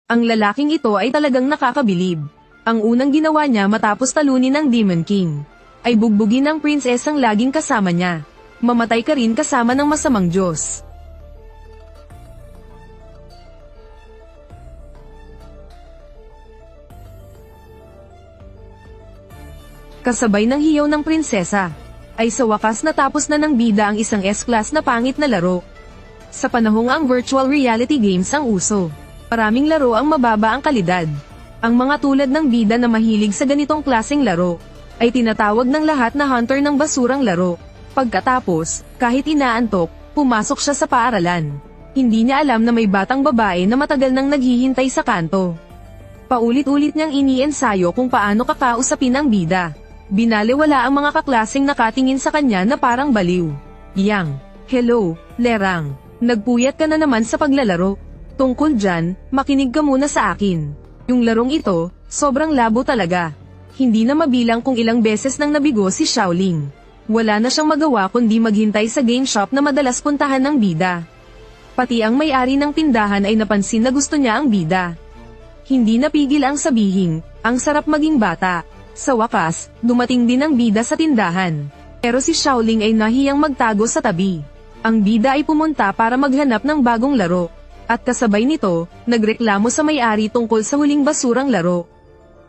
Ang lalaking ito ay talagang nakakabilib. Ang unang ginawa niya matapos talunin ng Demon King, ay bugbugin ang prinsesang laging kasama niya. Mamatay ka rin kasama ng masamang Diyos. Kasabay ng hiyaw ng prinsesa, ay sa wakas natapos na ng bida ang isang S-class na pangit na laro. Sa panahong ang virtual reality games ang uso, maraming laro ang mababa ang kalidad. Ang mga tulad ng bida na mahilig sa ganitong klaseng laro, ay tinatawag ng lahat na hunter ng basurang laro. Pagkatapos, kahit inaantok, pumasok siya sa paaralan. Hindi niya alam na may batang babae na matagal nang naghihintay sa kanto. Paulit-ulit niyang iniensayo kung paano kakausapin ang bida. Binalewala ang mga kaklaseng nakatingin sa kanya na parang baliw. Yang, hello, Lerang. Nagpuyat ka na naman sa paglalaro. Tungkol dyan, makinig ka muna sa akin. Yung larong ito, sobrang labo talaga. Hindi na mabilang kung ilang beses nang nabigo si Xiaoling. Wala na siyang magawa kundi maghintay sa game shop na madalas puntahan ng bida. Pati ang may-ari ng tindahan ay napansin na gusto niya ang bida. Hindi napigil ang sabihin, ang sarap maging bata. Sa wakas, dumating din ang bida sa tindahan. Pero si Xiaoling ay nahiyang magtago sa tabi. Ang bida ay pumunta para maghanap ng bagong laro. At kasabay nito, nagreklamo sa may-ari tungkol sa huling basurang laro.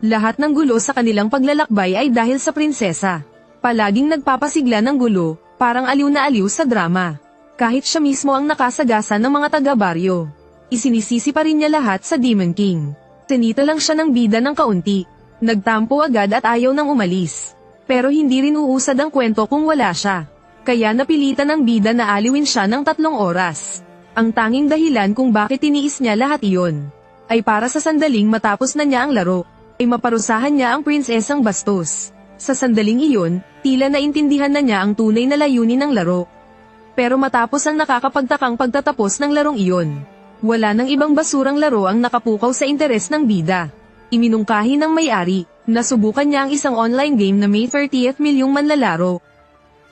Lahat ng gulo sa kanilang paglalakbay ay dahil sa prinsesa. Palaging nagpapasigla ng gulo, parang aliw na aliw sa drama. Kahit siya mismo ang nakasagasa ng mga taga-baryo, isinisisi pa rin niya lahat sa Demon King. Tinita lang siya ng bida ng kaunti. Nagtampo agad at ayaw nang umalis. Pero hindi rin uusad ang kwento kung wala siya. Kaya napilitan ng bida na aliwin siya ng 3 oras. Ang tanging dahilan kung bakit tiniis niya lahat iyon, ay para sa sandaling matapos na niya ang laro, ay maparusahan niya ang prinsesang bastos. Sa sandaling iyon, tila naintindihan na niya ang tunay na layunin ng laro. Pero matapos ang nakakapagtakang pagtatapos ng larong iyon, wala nang ibang basurang laro ang nakapukaw sa interes ng bida. Iminungkahi ng may-ari, na subukan niya ang isang online game na may 30 milyong manlalaro.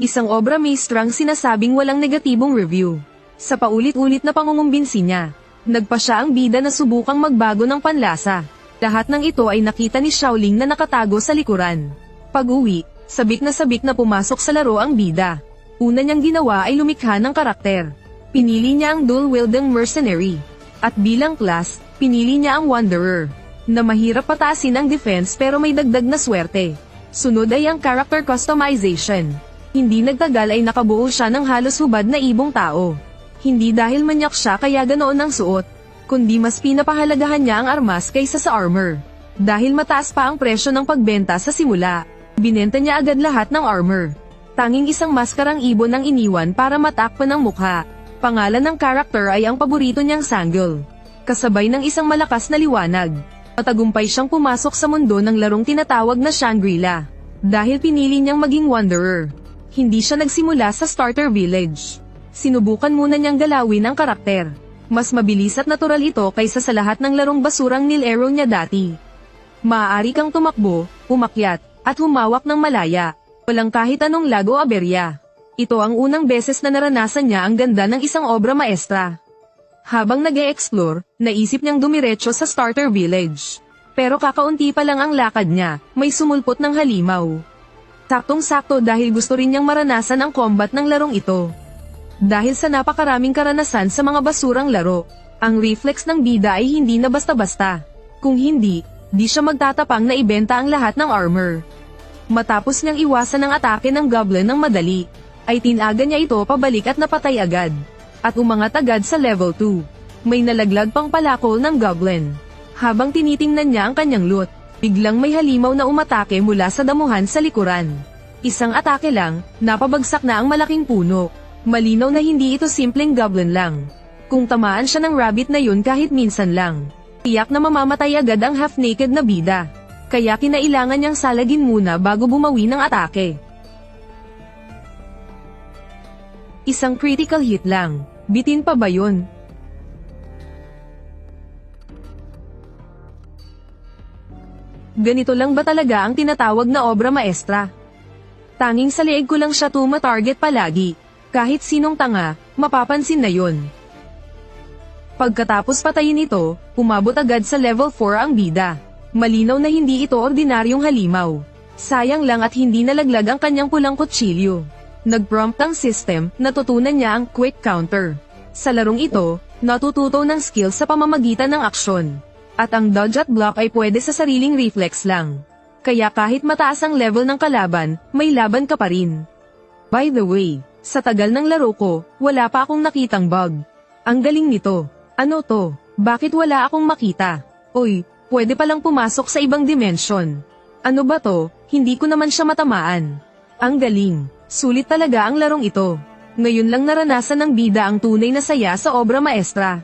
Isang obra maestrang sinasabing walang negatibong review. Sa paulit-ulit na pangungumbinsi niya, nagpa siya ang bida na subukang magbago ng panlasa. Lahat ng ito ay nakita ni Xiaoling na nakatago sa likuran. Pag-uwi, sabik na pumasok sa laro ang bida. Una niyang ginawa ay lumikha ng karakter. Pinili niya ang dual-wielding mercenary. At bilang class, pinili niya ang Wanderer, na mahirap pataasin ang defense pero may dagdag na swerte. Sunod ay ang character customization. Hindi nagtagal ay nakabuo siya ng halos hubad na ibong tao. Hindi dahil manyak siya kaya ganoon ang suot, kundi mas pinapahalagahan niya ang armas kaysa sa armor. Dahil mataas pa ang presyo ng pagbenta sa simula, binenta niya agad lahat ng armor. Tanging isang maskarang ibon ang iniwan para matakpan ang mukha. Pangalan ng character ay ang paborito niyang Sangle. Kasabay ng isang malakas na liwanag, matagumpay siyang pumasok sa mundo ng larong tinatawag na Shangri-La. Dahil pinili niyang maging Wanderer, hindi siya nagsimula sa starter village. Sinubukan muna niyang galawin ang karakter. Mas mabilis at natural ito kaysa sa lahat ng larong basurang nilaro niya dati. Maaari kang tumakbo, umakyat, at humawak ng malaya. Walang kahit anong lag o aberya. Ito ang unang beses na naranasan niya ang ganda ng isang obra maestra. Habang nag-e-explore, naisip niyang dumiretso sa starter village. Pero kakaunti pa lang ang lakad niya, may sumulpot ng halimaw. Saktong-sakto dahil gusto rin niyang maranasan ang combat ng larong ito. Dahil sa napakaraming karanasan sa mga basurang laro, ang reflex ng bida ay hindi na basta-basta. Kung hindi, di siya magtatapang na ibenta ang lahat ng armor. Matapos niyang iwasan ang atake ng goblin ng madali, ay tinaga niya ito pabalik at napatay agad. At umangat agad sa level 2. May nalaglag pang palakol ng goblin. Habang tinitingnan niya ang kanyang loot, biglang may halimaw na umatake mula sa damuhan sa likuran. Isang atake lang, napabagsak na ang malaking puno. Malinaw na hindi ito simpleng goblin lang. Kung tamaan siya ng rabbit na yun kahit minsan lang, tiyak na mamamatay agad ang half-naked na bida. Kaya kinailangan niyang salagin muna bago bumawi ng atake. Isang critical hit lang. Bitin pa ba yun? Ganito lang ba talaga ang tinatawag na obra maestra? Tanging sa leeg ko lang siya tuma-target palagi. Kahit sinong tanga, mapapansin na yun. Pagkatapos patayin ito, umabot agad sa level 4 ang bida. Malinaw na hindi ito ordinaryong halimaw. Sayang lang at hindi nalaglag ang kanyang pulang kutsilyo. Nag-prompt ang system, natutunan niya ang quick counter. Sa larong ito, natututo ng skill sa pamamagitan ng aksyon. At ang dodge at block ay pwede sa sariling reflex lang. Kaya kahit mataas ang level ng kalaban, may laban ka pa rin. By the way, sa tagal ng laro ko, wala pa akong nakitang bug. Ang galing nito. Ano to? Bakit wala akong makita? Oy, pwede palang pumasok sa ibang dimension. Ano ba to? Hindi ko naman siya matamaan. Ang galing. Sulit talaga ang larong ito. Ngayon lang naranasan ng bida ang tunay na saya sa obra maestra.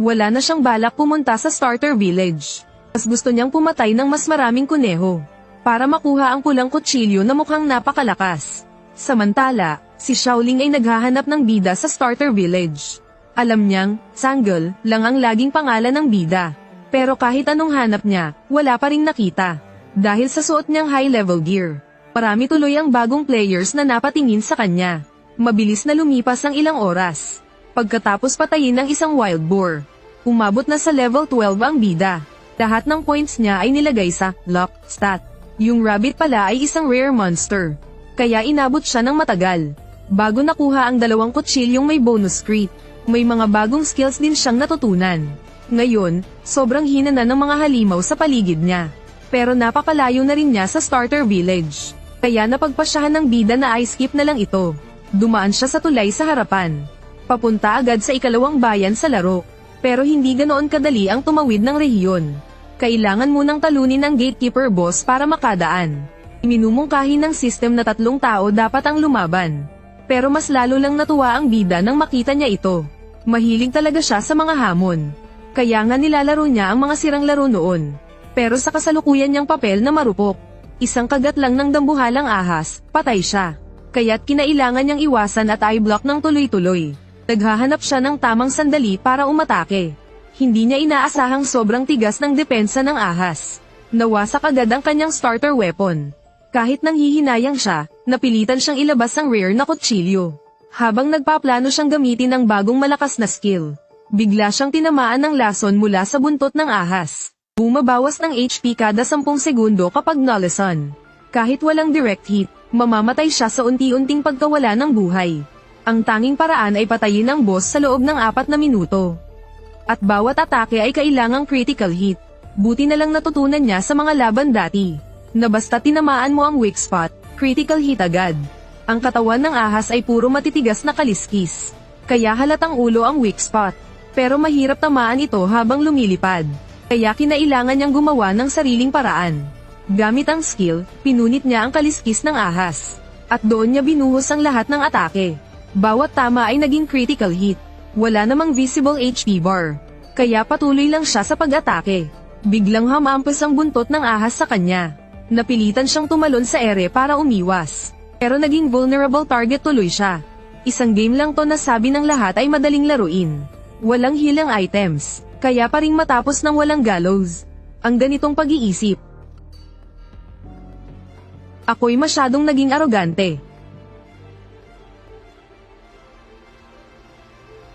Wala na siyang balak pumunta sa starter village. Mas gusto niyang pumatay ng mas maraming kuneho. Para makuha ang pulang kutsilyo na mukhang napakalakas. Samantala, si Xiaoling ay naghahanap ng bida sa starter village. Alam niyang, Sangle, lang ang laging pangalan ng bida. Pero kahit anong hanap niya, wala pa ring nakita. Dahil sa suot niyang high-level gear. Marami tuloy ang bagong players na napatingin sa kanya. Mabilis na lumipas ang ilang oras. Pagkatapos patayin ng isang wild boar. Umabot na sa level 12 ang bida. Lahat ng points niya ay nilagay sa luck stat. Yung rabbit pala ay isang rare monster. Kaya inabot siya ng matagal. Bago nakuha ang 2 kutsilyong may bonus crit. May mga bagong skills din siyang natutunan. Ngayon, sobrang hina na ng mga halimaw sa paligid niya. Pero napakalayo na rin niya sa starter village. Kaya napagpasyahan ng bida na i-skip na lang ito. Dumaan siya sa tulay sa harapan. Papunta agad sa ikalawang bayan sa laro. Pero hindi ganoon kadali ang tumawid ng rehiyon. Kailangan munang talunin ng gatekeeper boss para makadaan. Iminumungkahi ng system na 3 tao dapat ang lumaban. Pero mas lalo lang natuwa ang bida nang makita niya ito. Mahilig talaga siya sa mga hamon. Kaya nga nilalaro niya ang mga sirang laro noon. Pero sa kasalukuyan niyang papel na marupok, isang kagat lang ng dambuhalang ahas, patay siya. Kaya't kinailangan niyang iwasan at i-block ng tuloy-tuloy. Naghahanap siya ng tamang sandali para umatake. Hindi niya inaasahang sobrang tigas ng depensa ng ahas. Nawasak agad ang kanyang starter weapon. Kahit nanghihinayang siya, napilitan siyang ilabas ang rare na kutsilyo. Habang nagpaplano siyang gamitin ang bagong malakas na skill, bigla siyang tinamaan ng lason mula sa buntot ng ahas. Bumabawas ng HP kada 10 segundo kapag nalason. Kahit walang direct hit, mamamatay siya sa unti-unting pagkawala ng buhay. Ang tanging paraan ay patayin ang boss sa loob ng 4 na minuto. At bawat atake ay kailangang critical hit. Buti na lang natutunan niya sa mga laban dati, na basta tinamaan mo ang weak spot, critical hit agad. Ang katawan ng ahas ay puro matitigas na kaliskis. Kaya halatang ulo ang weak spot. Pero mahirap tamaan ito habang lumilipad. Kaya kinailangan niyang gumawa ng sariling paraan. Gamit ang skill, pinunit niya ang kaliskis ng ahas. At doon niya binuhos ang lahat ng atake. Bawat tama ay naging critical hit. Wala namang visible HP bar. Kaya patuloy lang siya sa pag-atake. Biglang hamampas ang buntot ng ahas sa kanya. Napilitan siyang tumalon sa ere para umiwas. Pero naging vulnerable target tuloy siya. Isang game lang to na sabi ng lahat ay madaling laruin. Walang hilang items. Kaya pa ring matapos ng walang gallows. Ang ganitong pag-iisip. Ako'y masyadong naging arogante.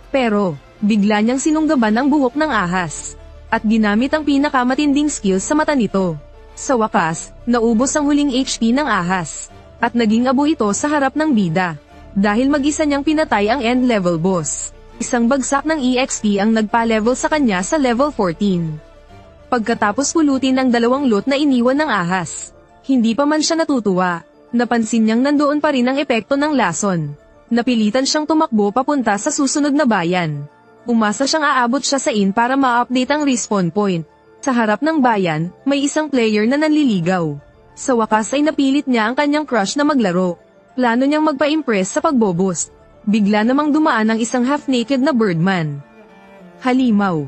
Pero, bigla niyang sinunggaban ang buhok ng ahas. At ginamit ang pinakamatinding skill sa mata nito. Sa wakas, naubos ang huling HP ng ahas. At naging abo ito sa harap ng bida. Dahil mag-isa niyang pinatay ang end-level boss. Isang bagsak ng EXP ang nagpa-level sa kanya sa level 14. Pagkatapos pulutin ang 2 loot na iniwan ng ahas. Hindi pa man siya natutuwa. Napansin niyang nandoon pa rin ang epekto ng lason. Napilitan siyang tumakbo papunta sa susunod na bayan. Umasa siyang aabot siya sa inn para ma-update ang respawn point. Sa harap ng bayan, may isang player na nanliligaw. Sa wakas ay napilit niya ang kanyang crush na maglaro. Plano niyang magpa-impress sa pagboboost. Bigla namang dumaan ang isang half-naked na birdman. Halimaw.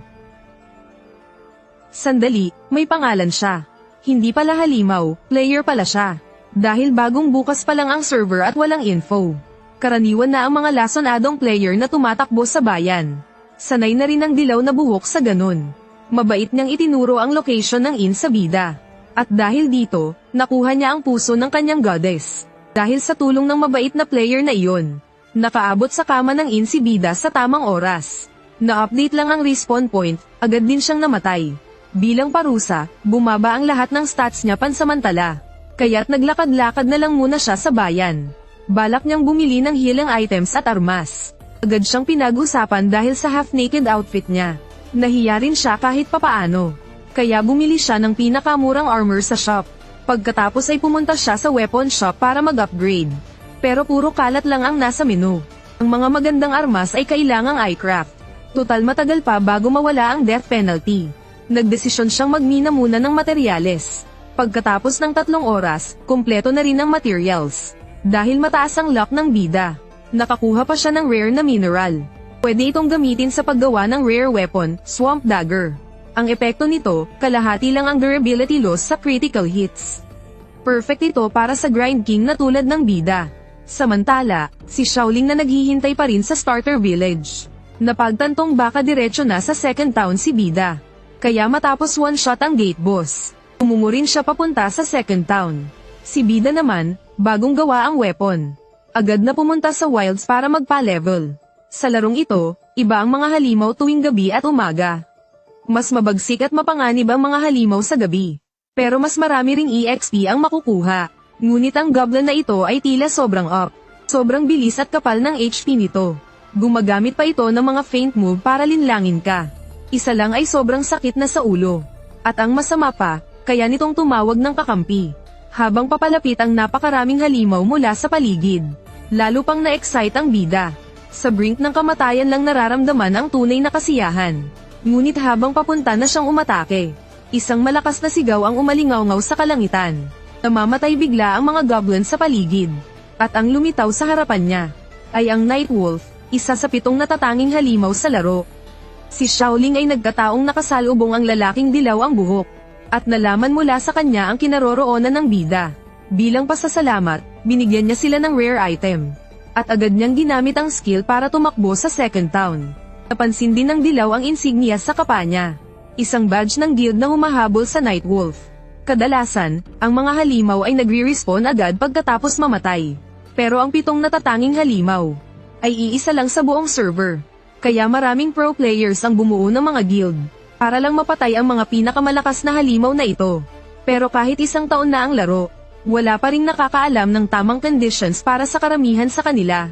Sandali, may pangalan siya. Hindi pala halimaw, player pala siya. Dahil bagong bukas pa lang ang server at walang info. Karaniwan na ang mga lasonadong player na tumatakbo sa bayan. Sanay na rin ang dilaw na buhok sa ganun. Mabait niyang itinuro ang location ng inn sa bida. At dahil dito, nakuha niya ang puso ng kanyang goddess. Dahil sa tulong ng mabait na player na iyon, nakaabot sa kama ng inn si bida sa tamang oras. Na-update lang ang respawn point, agad din siyang namatay. Bilang parusa, bumaba ang lahat ng stats niya pansamantala. Kaya't naglakad-lakad na lang muna siya sa bayan. Balak niyang bumili ng healing items at armas. Agad siyang pinag-usapan dahil sa half-naked outfit niya. Nahiya rin siya kahit papaano. Kaya bumili siya ng pinakamurang armor sa shop. Pagkatapos ay pumunta siya sa weapon shop para mag-upgrade. Pero puro kalat lang ang nasa menu. Ang mga magandang armas ay kailangang iCraft. Total matagal pa bago mawala ang death penalty. Nagdesisyon siyang magmina muna ng materyales. Pagkatapos ng 3 oras, kumpleto na rin ang materials. Dahil mataas ang luck ng bida, nakakuha pa siya ng rare na mineral. Pwede itong gamitin sa paggawa ng rare weapon, Swamp Dagger. Ang epekto nito, kalahati lang ang durability loss sa critical hits. Perfect ito para sa grind king na tulad ng bida. Samantala, si Xiaoling na naghihintay pa rin sa starter village. Napagtantong baka diretso na sa second town si bida. Kaya matapos one shot ang gate boss, umungo rin siya papunta sa second town. Si bida naman, bagong gawa ang weapon. Agad na pumunta sa wilds para magpa-level. Sa larong ito, iba ang mga halimaw tuwing gabi at umaga. Mas mabagsik at mapanganib ang mga halimaw sa gabi. Pero mas marami ring EXP ang makukuha. Ngunit ang goblin na ito ay tila sobrang up. Sobrang bilis at kapal ng HP nito. Gumagamit pa ito ng mga feint move para linlangin ka. Isa lang ay sobrang sakit na sa ulo. At ang masama pa, kaya nitong tumawag ng kakampi. Habang papalapit ang napakaraming halimaw mula sa paligid. Lalo pang na-excite ang bida. Sa brink ng kamatayan lang nararamdaman ang tunay na kasiyahan. Ngunit habang papunta na siyang umatake, isang malakas na sigaw ang umalingaw-ngaw sa kalangitan. Namamatay bigla ang mga goblins sa paligid. At ang lumitaw sa harapan niya ay ang Nightwolf, isa sa 7 natatanging halimaw sa laro. Si Xiaoling ay nagkataong nakasalubong ang lalaking dilaw ang buhok. At nalaman mula sa kanya ang kinaroroonan ng bida. Bilang pasasalamat, binigyan niya sila ng rare item. At agad niyang ginamit ang skill para tumakbo sa second town. Napansin din ng dilaw ang insignia sa kapa niya. Isang badge ng guild na humahabol sa Nightwolf. Kadalasan, ang mga halimaw ay nagre-respawn agad pagkatapos mamatay. Pero ang 7 natatanging halimaw ay iisa lang sa buong server. Kaya maraming pro players ang bumuo ng mga guild, para lang mapatay ang mga pinakamalakas na halimaw na ito. Pero kahit 1 taon na ang laro, wala pa ring nakakaalam ng tamang conditions para sa karamihan sa kanila.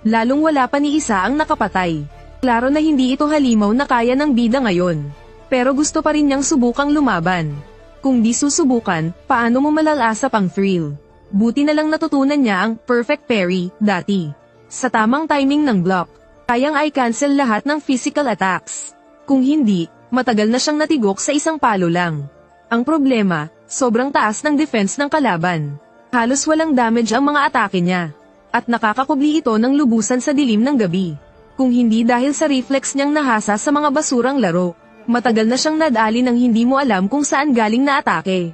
Lalong wala pa ni isa ang nakapatay. Klaro na hindi ito halimaw na kaya ng bida ngayon. Pero gusto pa rin niyang subukang lumaban. Kung di susubukan, paano mo malalasa pang thrill? Buti na lang natutunan niya ang perfect parry, dati. Sa tamang timing ng block, kayang i-cancel lahat ng physical attacks. Kung hindi, matagal na siyang natigok sa isang palo lang. Ang problema, sobrang taas ng defense ng kalaban. Halos walang damage ang mga atake niya. At nakakakubli ito ng lubusan sa dilim ng gabi. Kung hindi dahil sa reflex niyang nahasa sa mga basurang laro, matagal na siyang nadali nang hindi mo alam kung saan galing na atake.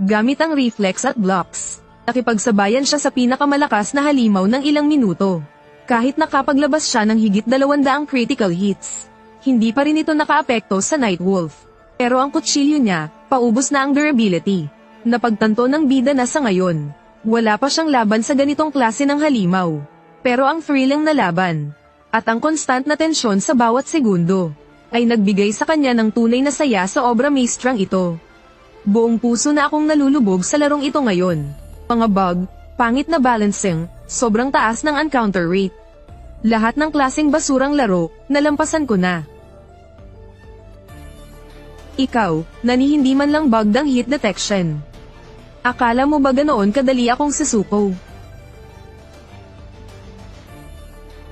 Gamit ang reflex at blocks, nakipagsabayan siya sa pinakamalakas na halimaw ng ilang minuto. Kahit nakapaglabas siya ng higit 200 critical hits, hindi pa rin ito nakaapekto sa Nightwolf. Pero ang kutsilyo niya, paubos na ang durability. Napagtanto ng bida na sa ngayon, wala pa siyang laban sa ganitong klase ng halimaw. Pero ang thrilling na laban, at ang constant na tensyon sa bawat segundo, ay nagbigay sa kanya ng tunay na saya sa obra maestrang ito. Buong puso na akong nalulubog sa larong ito ngayon. Mga bug, pangit na balancing, sobrang taas ng encounter rate. Lahat ng klaseng basurang laro, nalampasan ko na. Ikaw, hindi man lang bug ng hit detection. Akala mo ba ganoon kadali akong susuko?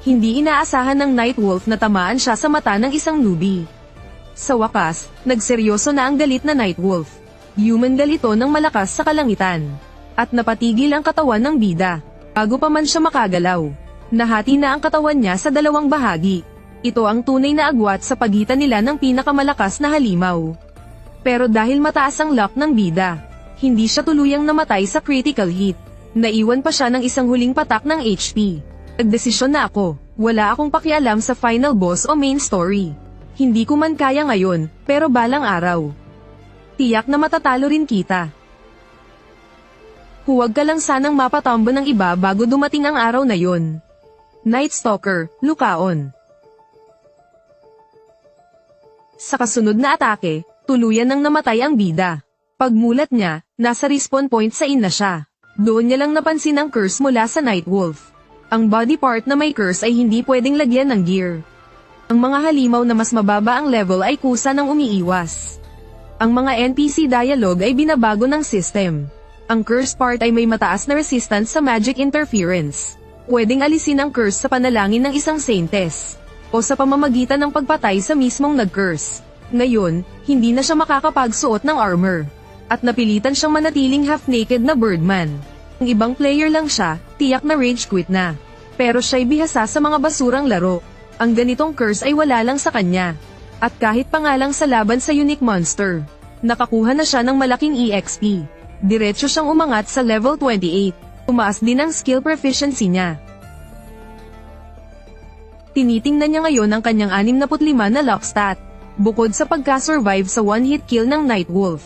Hindi inaasahan ng Nightwolf na tamaan siya sa mata ng isang newbie. Sa wakas, nagseryoso na ang galit na Nightwolf. Human galito ng malakas sa kalangitan. At napatigil ang katawan ng bida. Bago pa man siya makagalaw, nahati na ang katawan niya sa 2 bahagi. Ito ang tunay na agwat sa pagitan nila ng pinakamalakas na halimaw. Pero dahil mataas ang luck ng bida, hindi siya tuluyang namatay sa critical hit. Naiwan pa siya ng isang huling patak ng HP. Nagdesisyon na ako, wala akong pakialam sa final boss o main story. Hindi ko man kaya ngayon, pero balang araw. Tiyak na matatalo rin kita. Huwag ka lang sanang mapatambo ng iba bago dumating ang araw na yon. Night Stalker, Lucaon. Sa kasunod na atake, tuluyan nang namatay ang bida. Pagmulat niya, nasa respawn point sa ina siya. Doon niya lang napansin ang curse mula sa Nightwolf. Ang body part na may curse ay hindi pwedeng lagyan ng gear. Ang mga halimaw na mas mababa ang level ay kusa ng umiiwas. Ang mga NPC dialogue ay binabago ng system. Ang curse part ay may mataas na resistance sa magic interference. Pwedeng alisin ang curse sa panalangin ng isang saintess, o sa pamamagitan ng pagpatay sa mismong nag-curse. Ngayon, hindi na siya makakapagsuot ng armor. At napilitan siyang manatiling half-naked na Birdman. Ang ibang player lang siya, tiyak na rage quit na. Pero siya'y bihasa sa mga basurang laro. Ang ganitong curse ay wala lang sa kanya. At kahit pa nga lang sa laban sa unique monster, nakakuha na siya ng malaking EXP. Diretso siyang umangat sa level 28. Tumaas din ang skill proficiency niya. Tinitingnan niya ngayon ang kanyang 65 na lock stat. Bukod sa pagka-survive sa one-hit kill ng Nightwolf,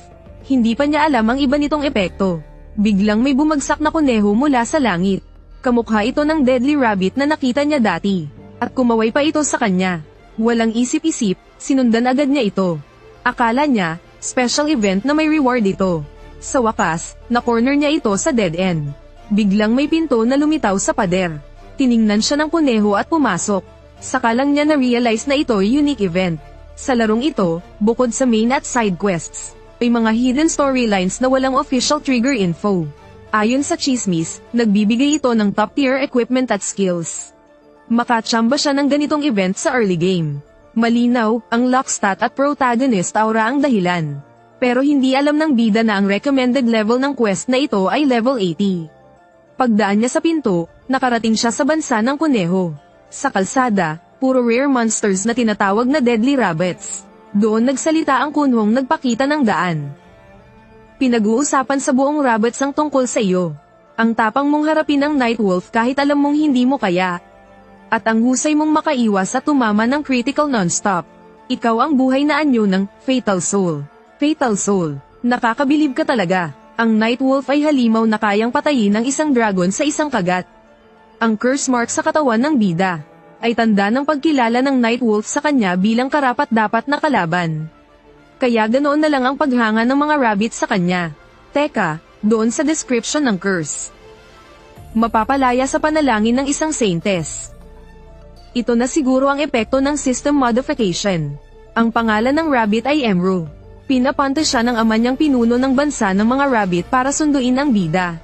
hindi pa niya alam ang iba nitong epekto. Biglang may bumagsak na kuneho mula sa langit. Kamukha ito ng deadly rabbit na nakita niya dati. At kumaway pa ito sa kanya. Walang isip-isip, sinundan agad niya ito. Akala niya, special event na may reward ito. Sa wakas, na-corner niya ito sa dead end. Biglang may pinto na lumitaw sa pader. Tiningnan siya ng kuneho at pumasok. Saka lang niya na-realize na ito ay unique event. Sa larong ito, bukod sa main at side quests, may mga hidden storylines na walang official trigger info. Ayon sa chismis, nagbibigay ito ng top-tier equipment at skills. Makachamba siya ng ganitong event sa early game. Malinaw, ang lock stat at protagonist aura ang dahilan. Pero hindi alam ng bida na ang recommended level ng quest na ito ay level 80. Pagdaan niya sa pinto, nakarating siya sa bansa ng kuneho. Sa kalsada, puro rare monsters na tinatawag na deadly rabbits. Doon nagsalita ang kunhong nagpakita ng daan. Pinag-uusapan sa buong rabbits ang tungkol sa iyo. Ang tapang mong harapin ang Nightwolf kahit alam mong hindi mo kaya. At ang husay mong makaiwas at tumama ng critical non-stop. Ikaw ang buhay na anyo ng Fatal Soul. Fatal Soul, nakakabilib ka talaga. Ang Nightwolf ay halimaw na kayang patayin ng isang dragon sa isang kagat. Ang curse mark sa katawan ng bida ay tanda ng pagkilala ng Nightwolf sa kanya bilang karapat-dapat na kalaban. Kaya ganoon na lang ang paghanga ng mga rabbits sa kanya. Teka, doon sa description ng curse. Mapapalaya sa panalangin ng isang saintess. Ito na siguro ang epekto ng system modification. Ang pangalan ng rabbit ay Emru. Pinapunta siya ng ama niyang pinuno ng bansa ng mga rabbit para sunduin ang bida.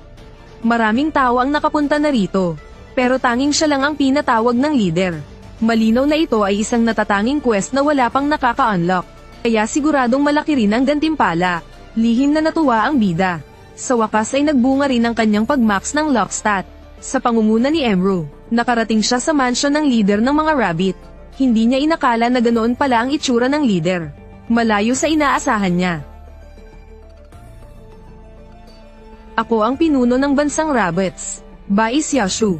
Maraming tao ang nakapunta na rito. Pero tanging siya lang ang pinatawag ng leader. Malinaw na ito ay isang natatanging quest na wala pang nakaka-unlock. Kaya siguradong malaki rin ang gantimpala. Lihim na natuwa ang bida. Sa wakas ay nagbunga rin ang kanyang pag-max ng lock stat. Sa pangunguna ni Emru, nakarating siya sa mansion ng leader ng mga rabbit. Hindi niya inakala na ganoon pala ang itsura ng leader. Malayo sa inaasahan niya. Ako ang pinuno ng bansang rabbits. Bais Yashu.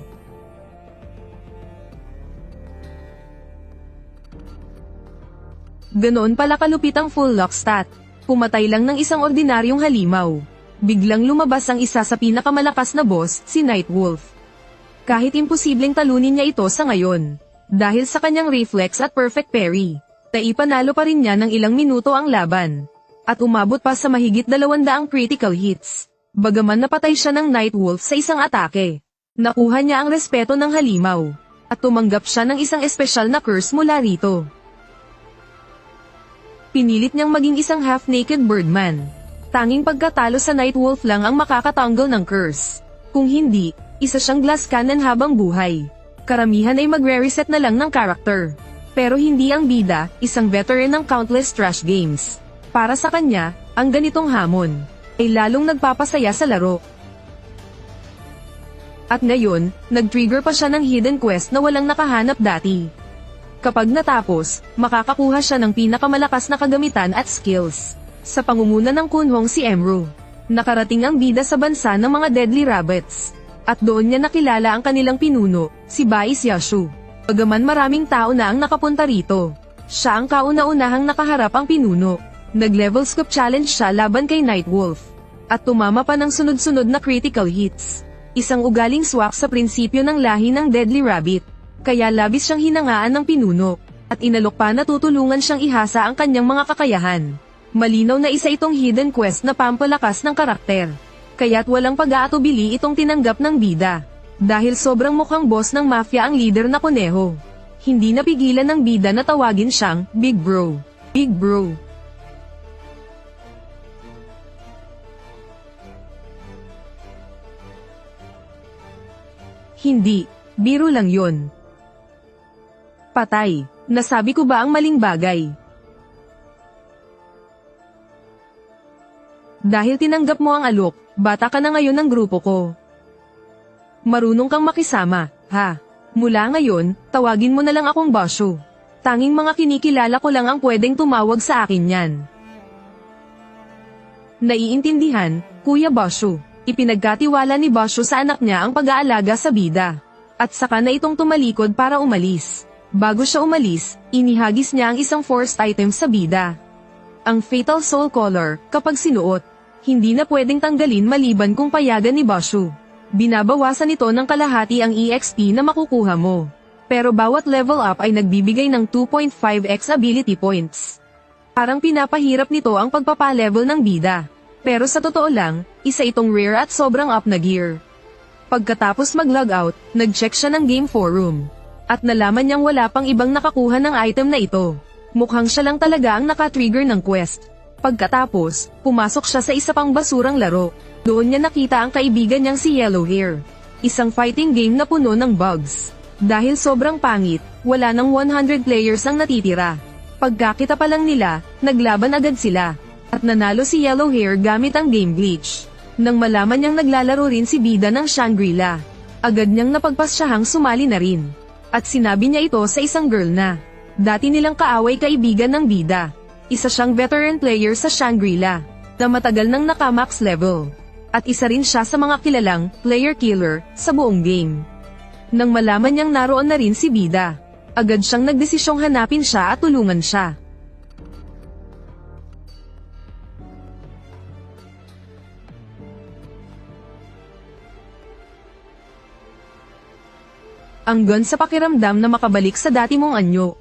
Ganoon pala kalupit ang full lock stat. Pumatay lang ng isang ordinaryong halimaw. Biglang lumabas ang isa sa pinakamalakas na boss, si Nightwolf. Kahit imposibleng talunin niya ito sa ngayon. Dahil sa kanyang reflex at perfect parry, naipanalo pa rin niya ng ilang minuto ang laban. At umabot pa sa mahigit 200 critical hits. Bagaman napatay siya ng Nightwolf sa isang atake, nakuha niya ang respeto ng halimaw. At tumanggap siya ng isang espesyal na curse mula rito. Pinilit niyang maging isang half-naked Birdman. Tanging pagkatalo sa Nightwolf lang ang makakatanggal ng curse. Kung hindi, isa siyang glass cannon habang buhay. Karamihan ay magre-reset na lang ng character. Pero hindi ang bida, isang veteran ng countless trash games. Para sa kanya, ang ganitong hamon ay lalong nagpapasaya sa laro. At ngayon, nag-trigger pa siya ng hidden quest na walang nakahanap dati. Kapag natapos, makakakuha siya ng pinakamalakas na kagamitan at skills. Sa pangunguna ng kunhong si Emru, nakarating ang bida sa bansa ng mga deadly rabbits. At doon niya nakilala ang kanilang pinuno, si Bais Yashu. Bagaman maraming tao na ang nakapunta rito, siya ang kauna-unahang nakaharap ang pinuno. Nag-level scope challenge siya laban kay Nightwolf. At tumama pa ng sunod-sunod na critical hits. Isang ugaling swak sa prinsipyo ng lahi ng deadly rabbit. Kaya labis siyang hinangaan ng pinuno. At inalok pa na tutulungan siyang ihasa ang kanyang mga kakayahan. Malinaw na isa itong hidden quest na pampalakas ng karakter. Kaya't walang pag-aatubili itong tinanggap ng bida. Dahil sobrang mukhang boss ng mafia ang leader na kuneho. Hindi napigilan ng bida na tawagin siyang Big Bro. Big Bro. Hindi, biro lang yon. Patay, nasabi ko ba ang maling bagay? Dahil tinanggap mo ang alok, bata ka na ngayon ng grupo ko. Marunong kang makisama, ha? Mula ngayon, tawagin mo na lang akong Basho. Tanging mga kinikilala ko lang ang pwedeng tumawag sa akin yan. Naiintindihan, Kuya Basho. Ipinagkatiwala ni Basho sa anak niya ang pag-aalaga sa bida. At saka na itong tumalikod para umalis. Bago siya umalis, inihagis niya ang isang forced item sa bida. Ang Fatal Soul Collar, kapag sinuot, hindi na pwedeng tanggalin maliban kung payagan ni Basho. Binabawasan ito ng kalahati ang EXP na makukuha mo. Pero bawat level up ay nagbibigay ng 2.5x ability points. Parang pinapahirap nito ang pagpapalevel ng bida. Pero sa totoo lang, isa itong rare at sobrang up na gear. Pagkatapos mag-logout, nag-check siya ng game forum. At nalaman niyang wala pang ibang nakakuha ng item na ito. Mukhang siya lang talaga ang naka-trigger ng quest. Pagkatapos, pumasok siya sa isa pang basurang laro. Doon niya nakita ang kaibigan niyang si Yellowhair. Isang fighting game na puno ng bugs. Dahil sobrang pangit, wala nang 100 players ang natitira. Pagkakita pa lang nila, naglaban agad sila. At nanalo si Yellowhair gamit ang game glitch. Nang malaman niyang naglalaro rin si bida ng Shangri-La, agad niyang napagpasyahang sumali na rin. At sinabi niya ito sa isang girl na dati nilang kaaway kaibigan ng bida. Isa siyang veteran player sa Shangri-La na matagal nang naka-max level. At isa rin siya sa mga kilalang player killer sa buong game. Nang malaman niyang naroon na rin si bida, agad siyang nagdesisyong hanapin siya at tulungan siya. Ang gun sa pakiramdam na makabalik sa dati mong anyo.